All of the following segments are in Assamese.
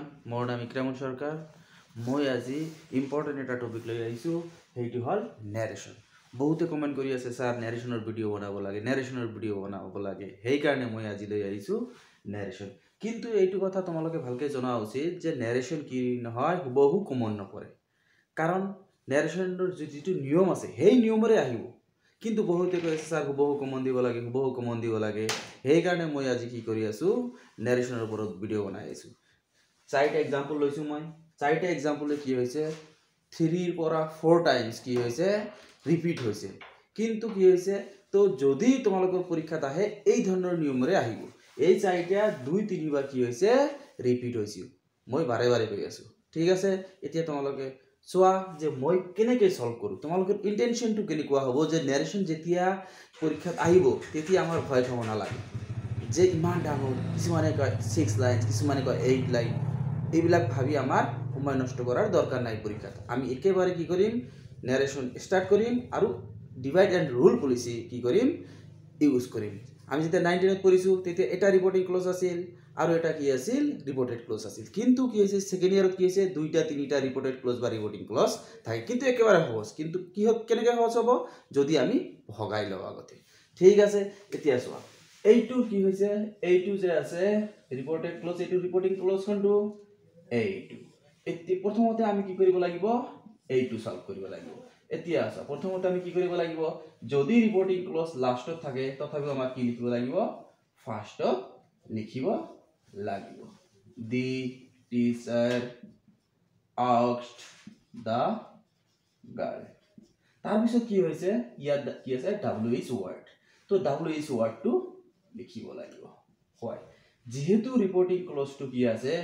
এভৰিৱান মোৰ নাম ইক্ৰামুল সৰকাৰ মই আজি ইম্পৰ্টেণ্ট এটা টপিক লৈ আহিছোঁ সেইটো হ'ল নেৰেশ্যন বহুতে কমেণ্ট কৰি আছে স্যাৰ নেৰেশ্যনৰ ভিডিঅ' বনাব লাগে সেইকাৰণে মই আজি লৈ আহিছোঁ নেৰেশ্যন কিন্তু এইটো কথা তোমালোকে ভালকৈ জনা উচিত যে নেৰেশ্যন কি নহয় হুবহু কমন নপৰে কাৰণ নেৰেশ্যনৰ যিটো নিয়ম আছে সেই নিয়মৰে আহিব কিন্তু বহুতে কৈ আছে স্যাৰ হুবহু কমন দিব লাগে সেইকাৰণে মই আজি কি কৰি আছোঁ নেৰেশ্যনৰ ওপৰত ভিডিঅ' বনাই আছোঁ চাৰিটা এক্সাম্পল লৈছোঁ মই চাৰিটা এক্সাম্পলে কি হৈছে 3 ৰ পৰা 4 টাইমছ কি হৈছে ৰিপিট হৈছে কিন্তু কি হৈছে তো যদি তোমালোকৰ পৰীক্ষাত আহে এই ধৰণৰ নিয়মৰে আহিব এই চাৰিটা 2-3 বাৰ কি হৈছে ৰিপিট হৈছে মই বাৰে বাৰে কৈ আছোঁ ঠিক আছে এতিয়া তোমালোকে চোৱা যে মই কেনেকৈ সলভ কৰোঁ তোমালোকৰ ইন্টেনশনটো কেনেকুৱা হ'ব যে নেৰেশ্যন যেতিয়া পৰীক্ষাত আহিব তেতিয়া আমাৰ ভয় খাব নালাগে যে ইমান ডাঙৰ কিছুমানে কয় 6 লাইন কিছুমানে কয় 8 লাইন এইবিলাক ভাবি আমাৰ সময় নষ্ট কৰাৰ দৰকাৰ নাই পৰীক্ষাত আমি একেবাৰে কি কৰিম নেৰেশ্যন স্টাৰ্ট কৰিম আৰু ডিভাইড এণ্ড ৰুল পলিচি কি কৰিম ইউজ কৰিম আমি যেতিয়া 19ত পঢ়িছোঁ তেতিয়া এটা ৰিপৰ্টিং ক্লজ আছিল আৰু এটা কি আছিল ৰিপৰ্টেড ক্লজ আছিল কিন্তু কি হৈছে সেকেন্ড ইয়াৰত কি হৈছে দুইটা তিনিটা ৰিপৰ্টেড ক্লজ বা ৰিপৰ্টিং ক্লজ থাকে কিন্তু একেবাৰে সহজ কিন্তু কি হ'ব কেনেকৈ সহজ হ'ব যদি আমি ভগাই লওঁ আগতে ঠিক আছে এতিয়া চোৱা এইটো কি হৈছে এইটো যে আছে ৰিপৰ্টেড ক্লজ এইটো ৰিপৰ্টিং ক্লজ কোনটো এইটো এতিয়া প্ৰথমতে আমি কি কৰিব লাগিব এইটো সলভ কৰিব লাগিব এতিয়া আছে প্ৰথমতে আমি কি কৰিব লাগিব যদি ৰিপৰ্টিং ক্লজ লাষ্টত থাকে তথাপিও আমাৰ কি লিখিব লাগিব ফাৰ্ষ্টত লিখিব লাগিব দি টিচাৰ asked the girl তাৰ পিছত কি হৈছে ইয়াত কি আছে wh word তো wh word টো লিখিব লাগিব হয় যেহেতু ৰিপৰ্টিং ক্লজটো কি আছে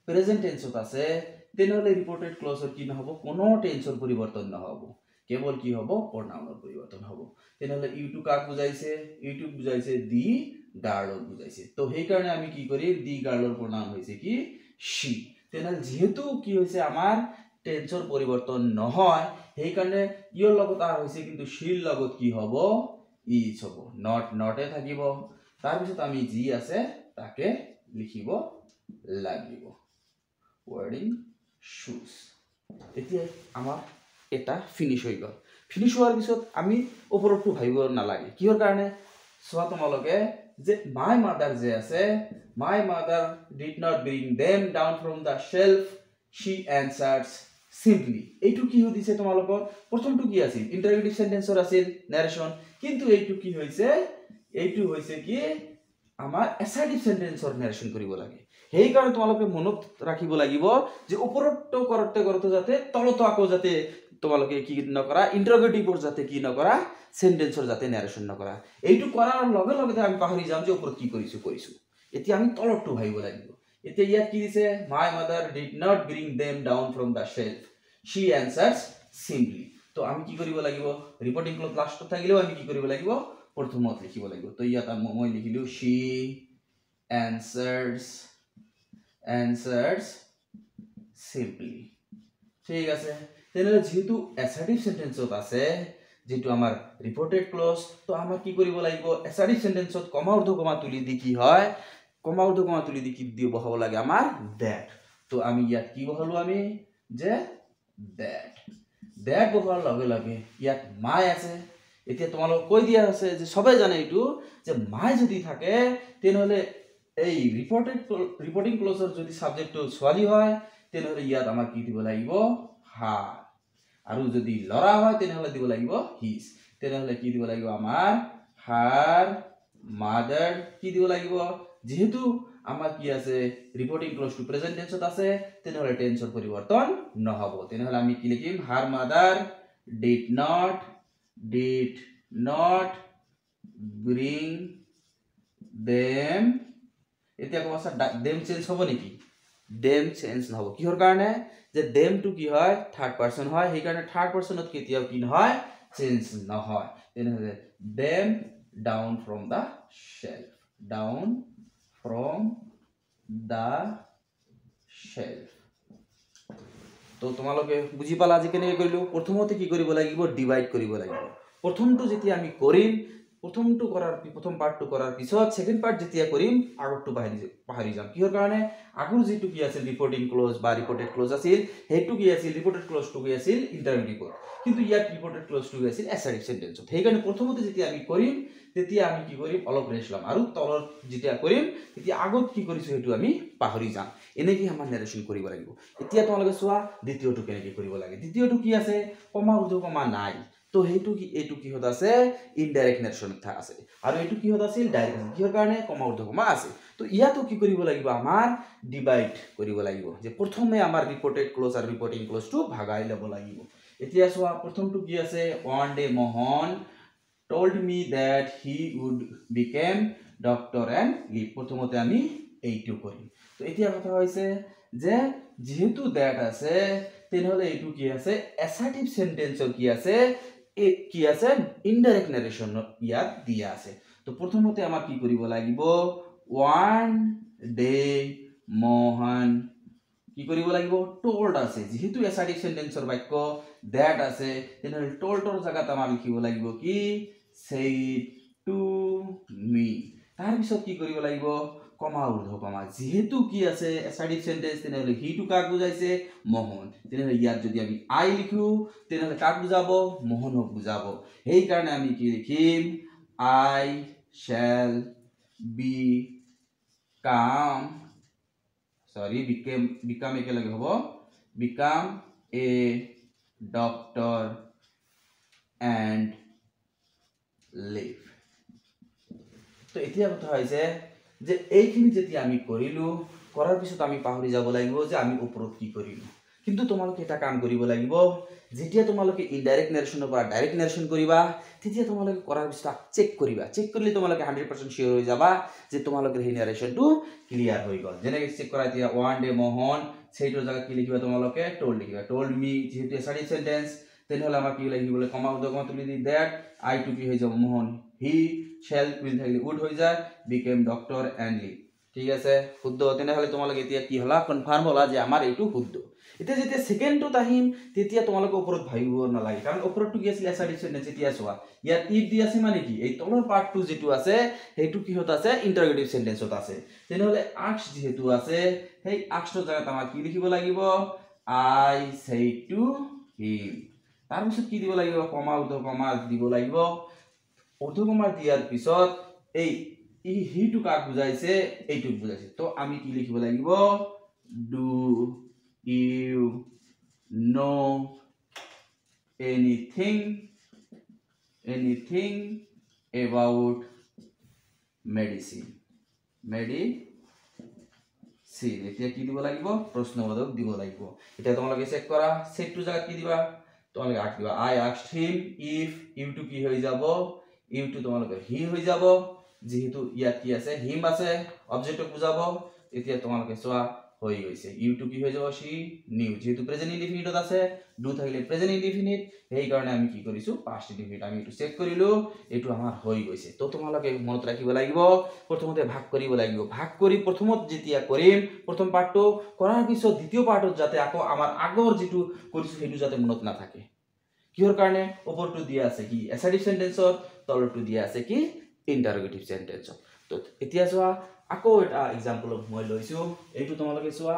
প্ৰেজেন্ট টেন্সত আছে তেনেহলে ৰিপৰ্টেড ক্লজৰ কি নহব কোনো টেন্সৰ পৰিৱৰ্তন নহব কেৱল কি হ'ব প্ৰনাউনৰ পৰিৱৰ্তন হ'ব তেনেহলে ইউটো কাক বুজাইছে ইউটো বুজাইছে দি গাৰ্লক বুজাইছে তো সেই কাৰণে আমি কি কৰিম দি গাৰ্লৰ প্ৰনাউন হৈছে কি she তেনেহলে যেহেতু কি হৈছে আমাৰ টেন্সৰ পৰিৱৰ্তন নহয় সেই কাৰণে ইয়ৰ লগত আ হৈছে কিন্তু sheৰ লগত কি হ'ব is হ'ব নটে থাকিব তাৰ পিছত আমি যি আছে তাকে লিখিব লাগিব wording shoes এতিয়া আমাৰ এটা ফিনিশ হৈ গল ফিনিশ হোৱাৰ পিছত আমি ওপৰটো ভাবিব নালাগে কিহৰ কাৰণে সোৱা তোমালোকে যে my mother যে আছে my mother did not bring them down from the shelf she answers simply এইটো কি হদিছে তোমালোকৰ প্ৰথমটো কি আছিল ইন্টাৰগেটিভ সেন্টেন্সৰ আছিল নাৰেশ্যন কিন্তু এইটো কি হৈছে কি আমাৰ অ্যাসাৰ্টিভ সেন্টেন্সৰ নাৰেশ্যন কৰিব লাগে সেই কাৰণে তোমালোকে মনত ৰাখিব লাগিব যে ওপৰটো কৰতে যাতে তলতো আকৌ যাতে তোমালোকে কি নকৰা ইন্টাৰগেটিভৰ যাতে কি নকৰা সেন্টেন্সৰ যাতে নাৰেশ্যন নকৰা এইটো কৰাৰ লগে লগে আমি পাহৰি যাম যে ওপৰত কি কৰিছো এতিয়া আমি তলটো ভাবিব লাগিব এতিয়া ইয়াত কি দিছে my mother did not bring them down from the shelf she answers simply তো আমি কি কৰিব লাগিব ৰিপৰ্টিং ক্লজ লাষ্টত থাকিলেও আমি কি কৰিব লাগিব প্ৰথমত লিখিব লাগিব তো ইয়াত মই লিখিলো she answers simply ঠিক আছে তেনেহলে যেহেতু অ্যাসাৰ্টিভ সেন্টেন্সত আছে যেটো আমাৰ ৰিপৰ্টেড ক্লজ তো আমাৰ কি কৰিব লাগিব অ্যাসাৰ্টিভ সেন্টেন্সত কমা ঊৰ্ধ্বকমা তুলি দি কি হয় কমা ঊৰ্ধ্বকমা তুলি দি কি দি বহাব লাগে আমাৰ that তো আমি ইয়াত কি বহালো আমি যে that বহার লগে লগে ইয়াত my আছে এতিয়া তোমালোক কৈ দিয়া আছে যে সবাই জানে এইটো যে my যদি থাকে তেনেহলে এই ৰিপৰ্টিং ক্লজৰ যদি সাবজেক্টটো ছোৱালী হয় তেনেহলে ইয়াত আমাৰ কি দিব লাগিব her আৰু যদি লৰা হয় তেনেহলে দিব লাগিব his তেনেহলে কি দিব লাগিব আমাৰ her mother কি দিব লাগিব যেহেতু আমাৰ কি আছে ৰিপৰ্টিং ক্লজ টু প্ৰেজেন্ট টেন্সত আছে তেনেহলে টেন্সৰ পৰিৱৰ্তন নহব তেনেহলে আমি কি লিখিম her mother did not bring them এতিয়া কোৱাছা them চেঞ্জ হ'ব নেকি them চেঞ্জ নহব কিহৰ কাৰণে যে them টু কি হয় থাৰ্ড পাৰসন হয় সেই কাৰণে থাৰ্ড পাৰসনত কেতিয়াও কি নহয় চেঞ্জ নহয় তেনেহলে them down from the shelf তো তোমালোকে বুজি পালা আজি কেনেকৈ কৰিলো প্ৰথমতে কি কৰিব লাগিব ডিভাইড কৰিব লাগিব প্ৰথমটো যেতিয়া আমি কৰিম প্ৰথমটো কৰাৰ প্ৰথম পাৰ্টটো কৰাৰ পিছত সেকেন্ড পাৰ্ট যেতিয়া কৰিম আগৰটো পাহৰি যাম কিহৰ কাৰণে আগৰ যেটো কি আছিল ৰিপোৰ্টিং ক্লোজ বা ৰিপোৰ্টেড ক্লোজ আছিল হেতু কি আছিল ৰিপোৰ্টেড ক্লোজটো কি আছিল ইন্টাৰগেটিভ কিন্তু ইয়াত ৰিপোৰ্টেড ক্লোজটো কি আছিল এছাৰ্টিভ সেন্টেন্সত সেইকাৰণে প্ৰথমতে যেতিয়া আমি কৰিম তেতিয়া আমি কি কৰিম অলপ ৰেষ্ট লম আৰু তলত যেতিয়া কৰিম তেতিয়া আগত কি কৰিছো হেতু আমি পাহৰি যাম এনেকি আমাৰ নাৰেশন কৰিব লাগিব এতিয়া তোমালোকে চোৱা দ্বিতীয়টো কেনেকৈ কৰিব লাগে দ্বিতীয়টো কি আছে কমা উৰ্ধ কমা নাই তো হেতু কি এটু কি হত আছে ইনডাইৰেক্ট নাৰেশন আছে আৰু এটু কি হত আছিল ডাইৰেক্ট কিহৰ কাৰণে কমা উৰ্ধ কমা আছে তো ইয়াতো কি কৰিব লাগিব আমাৰ ডিভাইড কৰিব লাগিব যে প্ৰথমে আমাৰ ৰিপোৰ্টেড ক্লোজ আৰু ৰিপোৰ্টিং ক্লোজটো ভাগাই ল'ব লাগিব এতিয়া চোৱা প্ৰথমটো কি আছে one day Mohan told me that he would become doctor and live প্ৰথমতে আমি এইটো কৰিম তো এতিয়া কথা হৈছে যে যেহেতু দ্যাট আছে তেনেহলে এইটো কি আছে অ্যাসার্টিভ সেন্টেন্সৰ কি আছে কি আছে ইনডাইৰেক্ট নাৰেশন ইয়াত দিয়া আছে তো প্ৰথমতে আমাৰ কি কৰিব লাগিব ওয়ান ডে মোহন কি কৰিব লাগিব told আছে যেহেতু অ্যাসাৰ্টিভ সেন্টেন্সৰ বাক্য দ্যাট আছে তেনেহলে toldৰ জায়গাত আমাৰ লিখিব লাগিব কি said to me তাৰ পিছত কি কৰিব লাগিব কমা উৰ্ধ কমা যেহেতু কি আছে অ্যাসার্টিভ সেন্টেন্স তেনেহলে হি টু কাক বুজাইছে মোহন তেনেহলে ইয়াত যদি আমি আই লিখো তেনেহলে কাক বুজাব মোহনক বুজাব এই কাৰণে আমি কি লিখিম I shall become একেলগে হ'ব become a doctor and live তো এতিয়া কথা হৈছে যে এইখিনি যেতিয়া আমি কৰিলো কৰাৰ পিছত আমি পাহৰি যাব লাগিব যে আমি ওপৰত কি কৰিলো কিন্তু তোমালোকে এটা কাম কৰিব লাগিব যেতিয়া তোমালোকে ইনডাইৰেক্ট নাৰেশনৰ পৰা ডাইৰেক্ট নাৰেশন কৰিবা তেতিয়া তোমালোকে কৰাৰ পিছত চেক কৰিবা চেক কৰিলে তোমালোকে 100% শিওৰ হৈ যাবা যে তোমালোকৰ এই নাৰেশনটো ক্লিয়াৰ হৈ গল যেনেকৈ চেক কৰা এতিয়া ওয়ান ডে মোহন সেইটোৰ জায়গা কি লিখিবা তোমালোকে told লিখিবা told me যেহেতু এছাৰ্টিভ সেন্টেন্স তেনেহলে আমাৰ কি লিখিবলৈ কমা উৰ্ধ কমা তুলি দি দ্যাট আই টু কি হৈ যাব মোহন হি shall will থাকিলে would হৈ যায় became doctor and live ঠিক আছে শুদ্ধ তেনেহলে তোমালোকে এতিয়া কি হলা কনফার্ম হলা যে আমাৰ এইটো শুদ্ধ এতিয়া যেতিয়া সেকেন্ডটো আহিম তেতিয়া তোমালোকে ওপৰত ভাবিব নালাগে কাৰণ ওপৰটো কি আছিল এছাৰ্টিভ সেন্টেন্স এতিয়া চোৱা ইয়াত ইফ দি আছে মানে কি এই তলৰ পাৰ্টটো যেটো আছে হেতু কি হত আছে ইন্টাৰগেটিভ সেন্টেন্সত আছে তেনেহলে আস্ক যেহেতু আছে সেই আস্কৰ জায়গাত আমাৰ কি লিখিব লাগিব I said to him তাৰ পিছত কি দিব লাগিব কমা উৰ্ধ কমা দিব লাগিব উৰ্ধ কমা দিয়াৰ পিছত এই হি টু কাক বুজাইছে এইটুক বুজাইছে তো আমি কি লিখিব লাগিব do you know anything about medicine এতিয়া কি দিব লাগিব প্ৰশ্নবোধক দিব লাগিব এতিয়া তোমালোকে চেক কৰা সেটটো জায়গা কি দিবা তোমালোকে আক দিবা I asked him if you to কি হৈ যাব you to তোমালোকে হি হৈ যাব যেহেতু ইয়াত কি আছে হিম আছে অবজেক্টক বুজাব এতিয়া তোমালোকে চোৱা হৈ গৈছে you to কি হৈ যাব she knew যেহেতু প্ৰেজেন্ট ইনডিফিনিটত আছে ডু থাকিলে প্ৰেজেন্ট ইনডিফিনিট সেই কাৰণে আমি কি কৰিছো পাস্ট ইনডিফিনিট আমি এটো চেক কৰিলো এটো আমাৰ হৈ গৈছে তো তোমালোকে মনত ৰাখিব লাগিব প্ৰথমতে ভাগ কৰিব লাগিব ভাগ কৰি প্ৰথমত যেতিয়া কৰিম প্ৰথম পাৰ্টটো কৰাৰ পিছত দ্বিতীয় পাৰ্টত যাতে আকৌ আমাৰ আগৰ যেটো কৰিছো হেতু যাতে মনত না থাকে কিহৰ কাৰণে ওপৰটো দিয়া আছে কি এছাৰ্টিভ সেন্টেন্সত তলৰটো দিয়া আছে কি ইন্টাৰগেটিভ সেন্টেন্সত তো এতিয়া চোৱা আকৌ এটা এক্সাম্পল মই লৈছো এইটো তোমালোকে চোৱা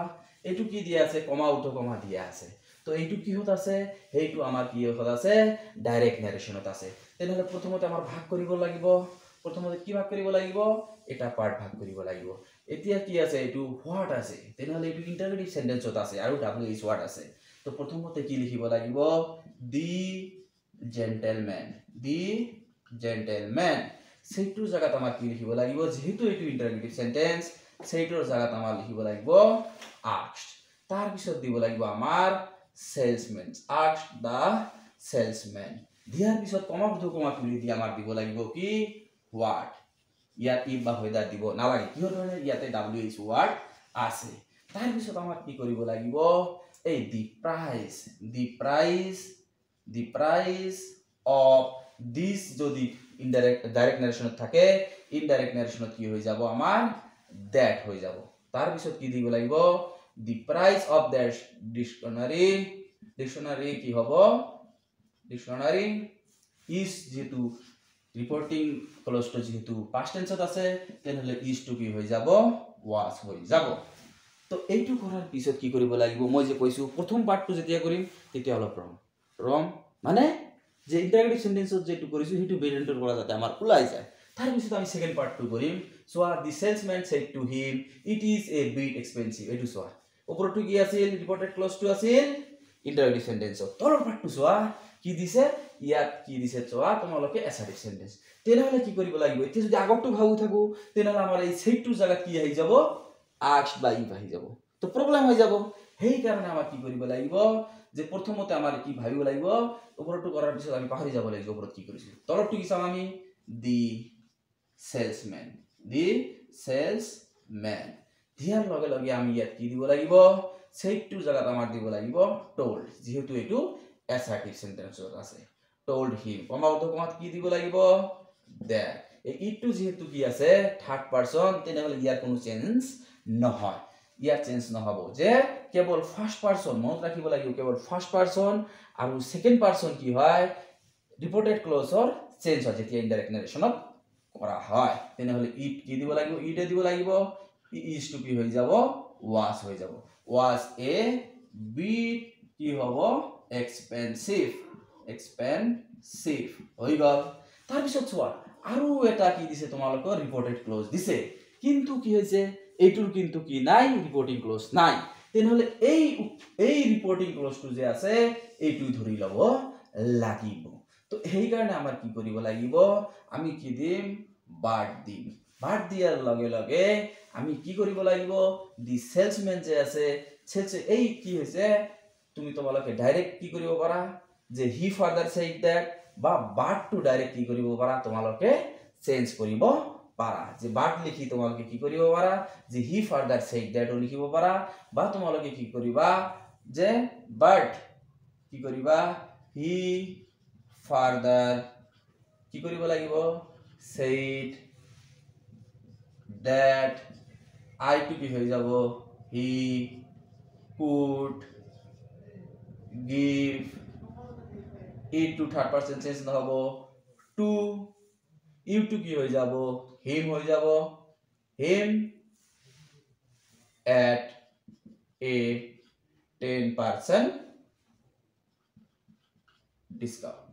এইটো কি দিয়া আছে কমা উৰ্ধ কমা দিয়া আছে তো এইটো কি হত আছে হেইটো আমাৰ কি হত আছে ডাইৰেক্ট নাৰেশনত আছে তেনেহলে প্ৰথমতে আমাৰ ভাগ কৰিব লাগিব প্ৰথমতে কি ভাগ কৰিব লাগিব এটা পাৰ্ট ভাগ কৰিব লাগিব এতিয়া কি আছে এইটো হোৱাট আছে তেনেহলে এইটো ইন্টাৰগেটিভ সেন্টেন্সত আছে আৰু WH ওয়াৰ্ড আছে তো প্ৰথমতে কি লিখিব লাগিব দি জেন্টলম্যান সেইটোৰ জায়গাত আমাৰ কি লিখিব লাগিব যেহেতু এইটো ইন্টাৰগেটিভ সেন্টেন্স সেইটোৰ জায়গাত আমাৰ লিখিব লাগিব asked তাৰ পিছত দিব লাগিব আমাৰ salesman asked the salesman দিয়াৰ পিছত কমা উৰ্ধ কমা তুলি দি আমাৰ দিব লাগিব কি what ইয়াত ই বা হৈ দা দিব নালাগে কিহৰ কাৰণে ইয়াতে WH ওয়াৰ্ড আছে তাৰ পিছত আমাৰ কি কৰিব লাগিব এই the price of this যদি ডাইৰেক্ট নাৰেশনত থাকে ইনডাইৰেক্ট নাৰেশনত কি হৈ যাব আমাৰ that হৈ যাব তাৰ পিছত কি দিব লাগিব the price of that dictionary কি হ'ব dictionary is যেটো ৰিপৰ্টিং ক্লজটো যেহেতু পাষ্ট টেন্সত আছে তেনেহলে ইজ টু কি হৈ যাব was হৈ যাব তো এইটো কৰাৰ পিছত কি কৰিব লাগিব মই যে কৈছো প্ৰথম পাৰ্টটো যেতিয়া কৰিম তেতিয়া অলপ ৰং মানে যে ইন্টাৰগেটিভ সেন্টেন্সত যেটো কৰিছো হেতু ভেৰিয়েন্টৰ পৰা যাতে আমাৰ ওলাই যায় তাৰ পিছত আমি সেকেন্ড পাৰ্টটো কৰিম সোৱা দি salesman said to him it is a bit expensive এটো সোৱা ওপৰটো কি আছিল ৰিপৰ্টেড ক্লজটো আছিল ইন্টাৰগেটিভ সেন্টেন্সত তলৰ পাৰ্টটো সোৱা কি দিছে ইয়াত কি দিছে সোৱা তোমালোকে অ্যাসাৰ্টিভ সেন্টেন্স তেনেহলে কি কৰিব লাগিব এতিয়া যদি আগৰটো ভাবু থাকো তেনেহলে আমাৰ এই said to জায়গা কি আহি যাব asked by if আহি যাব তো প্ৰবলেম হৈ যাব হেই কাৰণে আমাৰ কি কৰিব লাগিব যে প্ৰথমতে আমাৰ কি ভাবিব লাগিব ওপৰটো কৰাৰ পিছত আমি পাহৰি যাব লাগিব ওপৰত কি কৰিছো তলৰটো কি চাম আমি দি salesman দিয়াৰ লগে লগে আমি ইয়াত কি দিব লাগিব said to জায়গাত আমাৰ দিব লাগিব told যেহেতু এটো assertive sentence আছে told him কমাউত কমাত কি দিব লাগিব that এইটো যেহেতু কি আছে থার্ড পারসন তেনেহলে ইয়াৰ কোনো চেঞ্জ নহয় ইয়াৰ চেঞ্জ নহব যে কেৱল ফাৰ্স্ট পাৰসন মনত ৰাখিব লাগিব কেৱল ফাৰ্স্ট পাৰসন আৰু সেকেন্ড পাৰসন কি হয় ৰিপৰ্টেড ক্লজৰ চেঞ্জ হয় যেতিয়া ইনডাইৰেক্ট নাৰেশনত কৰা হয় তেনেহলে ইট কি দিব লাগিব ইটে দিব লাগিব ইজ টু কি হৈ যাব was হৈ যাব was a bit কি হ'ব expensive হৈ গল তাৰ পিছত চোৱা আৰু এটা কি দিছে তোমালোকৰ ৰিপৰ্টেড ক্লজ দিছে কিন্তু কি হৈছে এইটোৰ কিন্তু কি নাই ৰিপৰ্টিং ক্লজ নাই তেনেহলে এই ৰিপৰ্টিং ক্লজটো যে আছে এইটো ধৰি লব লাগিব তো এই কাৰণে আমাৰ কি কৰিব লাগিব আমি কি দিম বাট দিয়াৰ লগে লগে আমি কি কৰিব লাগিব দি সেলসম্যান যে আছে এই কি হৈছে তুমি তোমালোকে ডাইৰেক্ট কি কৰিব পাৰা যে হি ফাদাৰ said that বা বাট টু ডাইৰেক্ট কি কৰিব পাৰা তোমালোকে চেঞ্জ কৰিব পাৰা যে বাট লিখি তোমালোকে কি কৰিব পাৰা যে হি ফাদাৰ said that ও লিখিব পাৰা বা তোমালোকে কি কৰিবা যে বাট কি কৰিবা হি ফাদাৰ কি কৰিব লাগিব said that I to কি হৈ যাব he could give it to third person change নহব to you to কি হৈ যাব him হৈ যাব him at a 10% discount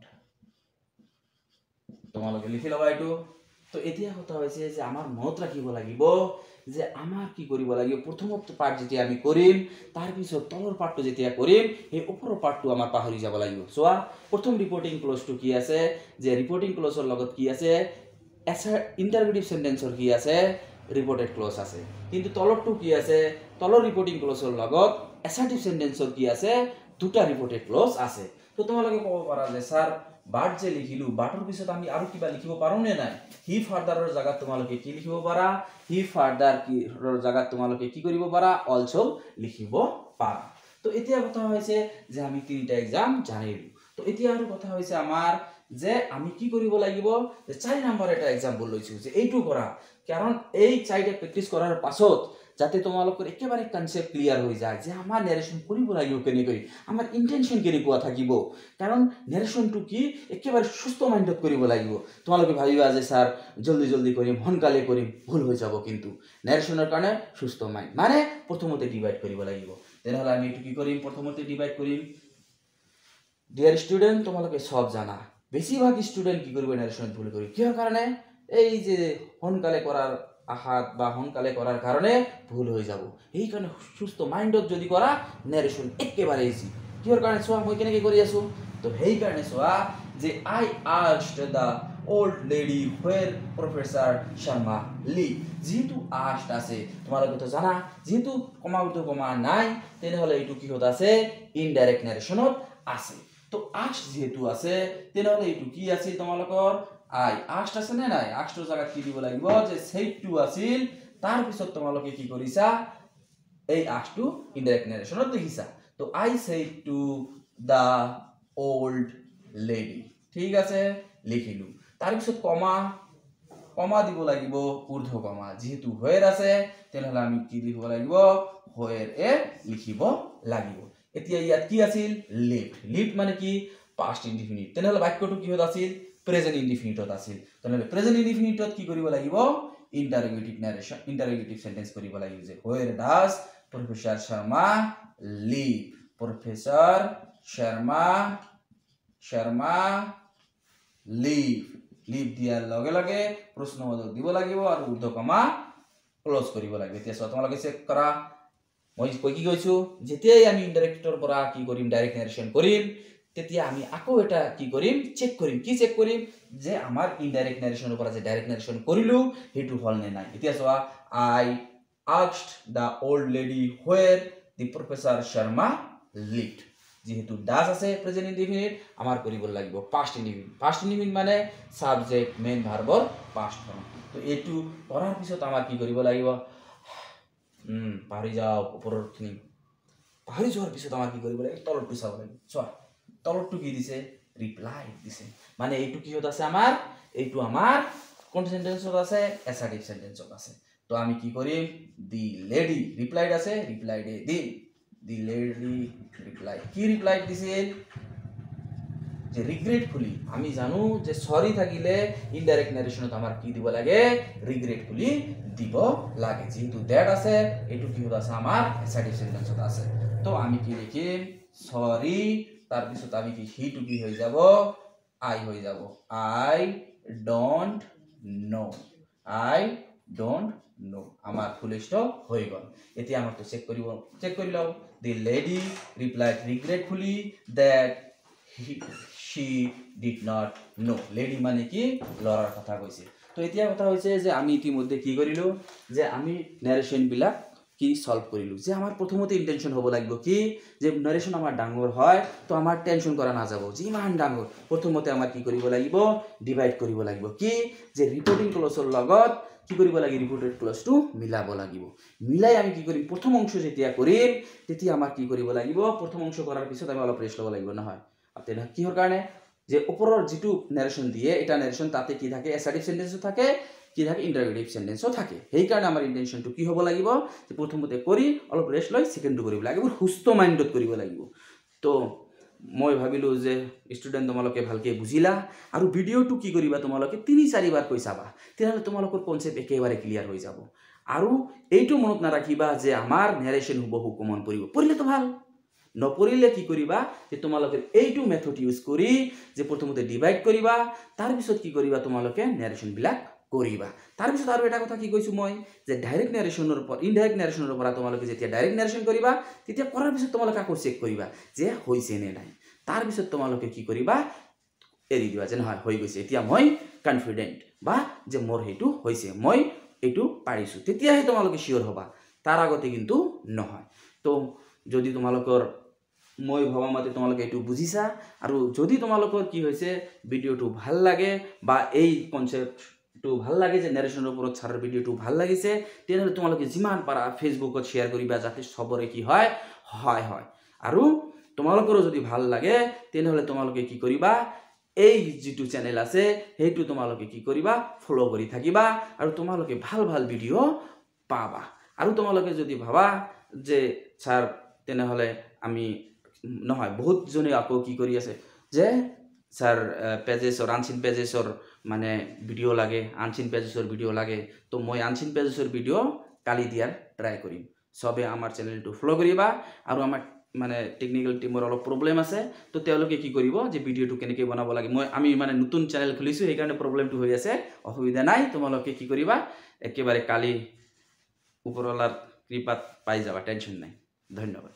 তোমালোকে লিখি লবা এইটো তো এতিয়া কথা হৈছে যে আমাৰ মনত ৰাখিব লাগিব যে আমাৰ কি কৰিব লাগিব প্ৰথমত পাৰ্ট যেতিয়া আমি কৰিম তাৰ পিছত তলৰ পাৰ্টটো যেতিয়া কৰিম এই ওপৰৰ পাৰ্টটো আমাৰ পাহৰি যাব লাগিব সোৱা প্ৰথম ৰিপৰ্টিং ক্লজটো কি আছে যে ৰিপৰ্টিং ক্লজৰ লগত কি আছে ইন্টাৰগেটিভ সেন্টেন্সৰ কি আছে ৰিপৰ্টেড ক্লজ আছে কিন্তু তলৰটো কি আছে তলৰ ৰিপৰ্টিং ক্লজৰ লগত অ্যাসাৰ্টিভ সেন্টেন্সৰ কি আছে দুটা ৰিপৰ্টেড ক্লজ আছে তো তোমালোকে ক'ব পাৰা যে স্যাৰ বাট যে লিখিলো বাটৰ পিছত আমি আৰু কিবা লিখিব পাৰো নে নাই হি ফাদাৰৰ জায়গাত তোমালোকে কি লিখিব পাৰা হি ফাদাৰ কিৰ জায়গাত তোমালোকে কি কৰিব পাৰা অলসো লিখিব পাৰা তো এতিয়া কথা হৈছে যে আমি তিনিটা এক্সাম জানিলো তো এতিয়া আৰু কথা হৈছে আমাৰ যে আমি কি কৰিব লাগিব যে 4 নম্বৰ এটা এক্সাম্পল লৈছো যে এইটো কৰা কাৰণ এই চাইডে প্ৰ্যাকটিস কৰাৰ পাছত যাতে তোমালোকৰ একেবাৰে কনসেপ্ট ক্লিয়াৰ হৈ যায় যে আমাৰ নাৰেশন কৰিব লাগিব কেনেকৈ আমাৰ ইন্টেনশন কেনেকুৱা থাকিব কাৰণ নাৰেশনটো কি একেবাৰে সুস্থ মাইন্ডত কৰিব লাগিব তোমালোকে ভাবিবা যে স্যাৰ জলদি কৰিম হনকালে কৰিম ভুল হৈ যাব কিন্তু নাৰেশনৰ কাৰণে সুস্থ মাইন্ড মানে প্ৰথমতে ডিভাইড কৰিব লাগিব তেনেহলে আমি এটো কি কৰিম প্ৰথমতে ডিভাইড কৰিম ডিয়াৰ ষ্টুডেন্ট তোমালোকে সব জানা বেছিভাগ ষ্টুডেন্ট কি কৰিব নাৰেশন ভুল কৰি কিয় কাৰণে এই যে হনকালে কৰাৰ আহাত বা হনকালে কৰাৰ কাৰণে ভুল হৈ যাব এই কাৰণে সুস্থ মাইন্ডত যদি কৰা নাৰেশন একেবাৰে ইজি কিহৰ কাৰণে সোৱা মই কেনেকৈ কৰি আছো তো সেই কাৰণে সোৱা যে I asked the old lady where professor Sharma live যেহেতু আস্কড আছে তোমালোকে তো জানা যেহেতু কমাউটো কমা নাই তেনেহলে এইটো কি হত আছে ইনডাইৰেক্ট নাৰেশনত আছে তো আস্কড যেহেতু আছে তেনেহলে এইটো কি আছে তোমালোকৰ আই আস্কড আছে নে নাই আস্কডৰ জায়গা কি দিব লাগিব যে said to আছিল তাৰ পিছত তোমালোকে কি কৰিছা এই আস্কডটো ইনডাইৰেক্ট নাৰেশনত লিখিছা তো আই said to the old lady ঠিক আছে লিখিলো তাৰ পিছত কমা দিব লাগিব ঊৰ্ধ্ব কমা যেহেতু where আছে তেনেহলে আমি কি লিখিব লাগিব where এ লিখিব লাগিব এতিয়া ইয়াত কি আছিল lived মানে কি past indefinite তেনেহলে বাক্যটো কি হত আছিল প্ৰেজেন্ট ইনডিফিনিটত আছিল তেনেহলে প্ৰেজেন্ট ইনডিফিনিটত কি কৰিব লাগিব ইন্টাৰোগেটিভ নাৰেশন ইন্টাৰোগেটিভ সেন্টেন্স কৰিব লাগিব যে where does Professor Sharma live Professor Sharma live দিয়াৰ লগে লগে প্ৰশ্নবোধক দিব লাগিব আৰু ঊৰ্ধ্বকমা ক্লোজ কৰিব লাগিব এতিয়া তোমালোকে চেক কৰা মই কি কৈছো যেতিয়াই আমি ইনডাইৰেক্টৰ পৰা কি কৰিম ডাইৰেক্ট নাৰেশন কৰিম তেতিয়া আমি আকৌ এটা কি কৰিম চেক কৰিম যে আমাৰ ইনডাইৰেক্ট নাৰেশনৰ পৰা যে ডাইৰেক্ট নাৰেশন কৰিলো হেতু হল নে নাই এতিয়া চোৱা I asked the old lady where the Professor Sharma lived যেহেতু ডাজ আছে প্ৰেজেন্ট ইনডিফিনিট আমাৰ কৰিব লাগিব পাস্ট ইনডিফিনিট মানে সাবজেক্ট মেইন ভাৰ্বৰ পাস্ট ফৰ্ম তো এটো কৰাৰ পিছত আমাৰ কি কৰিব লাগিব পাহৰি যাও ওপৰৰখিনি পাহৰি যোৱাৰ পিছত আমাৰ কি কৰিব লাগিব তলৰটো চাব লাগিব চোৱা তলৰটো কি দিছে ৰিপ্লাই দিছে মানে এইটো কিহত আছে আমাৰ এইটো আমাৰ কোন সেন্টেন্সত আছে এসাৰ্টিভ সেন্টেন্সত আছে তো আমি কি কৰিম দি লেডি ৰিপ্লাইড আছে ৰিপ্লাইড দিম দি লেডি রিপ্লাই কি রিপ্লাই দিছিল যে রিগ্রেটফুলি আমি জানো যে সরি থাকিলে ইনডাইরেক্ট নারেশনত আমার কি দিব লাগে রিগ্রেটফুলি দিব লাগে যেহেতু দ্যাট আছে এটু কি হতে আছে আমার অ্যাসার্টিভ সেন্টেন্সত আছে তো আমি কি লিখিম সরি তার পিছত আমি কি হি টু কি হয়ে যাব আই হয়ে যাব আই ডোন্ট নো আমার ফুল স্টপ হয়ে গেল এতিয়া আমার তো চেক করি লও the lady replied regretfully that she did not know lady মানে কি লৰাৰ কথা কৈছে তো এতিয়া কথা হৈছে যে আমি ইতিমধ্যে কি কৰিলো যে আমি নাৰেশন বিলাক কি সলভ কৰিলো যে আমাৰ প্ৰথমতে ইন্টেনশন হ'ব লাগিব কি যে নাৰেশন আমাৰ ডাঙৰ হয় তো আমাৰ টেনশন কৰা না যাব যে ইমান ডাঙৰ প্ৰথমতে আমাৰ কি কৰিব লাগিব ডিভাইড কৰিব লাগিব কি যে ৰিপোৰ্টিং ক্লজৰ লগত কি কৰিব লাগিব ৰিপোৰ্টেড ক্লজটো মিলাব লাগিব মিলাই আমি কি কৰিম প্ৰথম অংশ যেতিয়া কৰিম তেতিয়া আমাৰ কি কৰিব লাগিব প্ৰথম অংশ কৰাৰ পিছত আমি অলপ ৰেষ্ট ল'ব লাগিব নহয় আপনা কিহৰ কাৰণে যে ওপৰৰ যেটো নাৰেশন দিয়ে এটা নাৰেশন তাতে কি থাকে অ্যাসাৰ্টিভ সেন্টেন্সও থাকে কি থাকে ইন্টাৰোগেটিভ সেন্টেন্সও থাকে সেই কাৰণে আমাৰ ইন্টেনশনটো কি হ'ব লাগিব যে প্ৰথমতে কৰি অলপ ৰেষ্ট লৈ সেকেন্ডটো কৰিব লাগিব সুস্থ মাইন্ডত কৰিব লাগিব তো মই ভাবিলো যে স্টুডেন্ট তোমালোকে ভালকে বুজিলা আৰু ভিডিওটো কি কৰিবা তোমালোকে 3-4 বাৰ কৈ চাবা তেতিয়াহলে তোমালোকৰ কনসেপ্ট একেবাৰে ক্লিয়াৰ হৈ যাব আৰু এইটো মনত নাৰাখিবা যে আমাৰ নাৰেশন হুবহু কমন পৰিলে তো ভাল নপৰিলে কি কৰিবা যে তোমালোকে এইটো মেথড ইউজ কৰি যে প্ৰথমতে ডিভাইড কৰিবা তাৰ পিছত কি কৰিবা তোমালোকে নাৰেশন বিলাক কৰিবা তাৰ পিছত আৰু এটা কথা কি কৈছো মই যে ডাইৰেক্ট নাৰেশনৰ পৰা ইনডাইৰেক্ট নাৰেশনৰ পৰা তোমালোকে যেতিয়া ডাইৰেক্ট নাৰেশন কৰিবা তেতিয়া কৰাৰ পিছত তোমালোকে আকৌ চেক কৰিবা যে হৈছে নে নাই তাৰ পিছত তোমালোকে কি কৰিবা এৰি দিবা যে নহয় হৈ গৈছে এতিয়া মই কনফিডেন্ট বা যে মোৰ হেতু হৈছে মই এইটো পাৰিছো তেতিয়াহে তোমালোকে শিওৰ হবা তাৰ আগতে কিন্তু নহয় তো যদি তোমালোকৰ মই ভাবা মতে তোমালোকে এইটো বুজিছা আৰু যদি তোমালোকৰ কি হৈছে ভিডিওটো ভাল লাগে বা এই কনসেপ্টটো ভাল লাগে যে নাৰেশনৰ ওপৰত ছাৰৰ ভিডিওটো ভাল লাগিছে তেতিয়াহলে তোমালোকে যিমান পাৰা ফেসবুকত শেয়াৰ কৰিবা যাতে সবৰে কি হয় আৰু তোমালোকৰ যদি ভাল লাগে তেতিয়াহলে তোমালোকে কি কৰিবা এই যেটো চ্যানেল আছে হেতু তোমালোকে কি কৰিবা ফলো কৰি থাকিবা আৰু তোমালোকে ভাল ভিডিও পাবা আৰু তোমালোকে যদি ভাবা যে স্যাৰ তেনেহলে আমি নহয় বহুত জনে আকৌ কি কৰি আছে যে স্যাৰ পেজেছৰ আনচিন পেজেছৰ মানে ভিডিও লাগে আনচিন পেজেছৰ ভিডিও লাগে তো মই আনচিন পেজেছৰ ভিডিও কালি দিয়াৰ ট্ৰাই কৰিম সবে আমাৰ চ্যানেলটো ফলো কৰিবা আৰু আমাৰ মানে টেকনিক্যাল টিমৰ অলপ প্ৰবলেম আছে তো তেওঁলোকে কি কৰিব যে ভিডিওটো কেনেকৈ বনাব লাগে আমি মানে নতুন চ্যানেল খুলিছো সেই কাৰণে প্ৰবলেমটো হৈ আছে অসুবিধা নাই তোমালোকে কি কৰিবা একেবাৰে কালি ওপৰলাৰ কৃপাত পাই যাবা টেনশন নাই ধন্যবাদ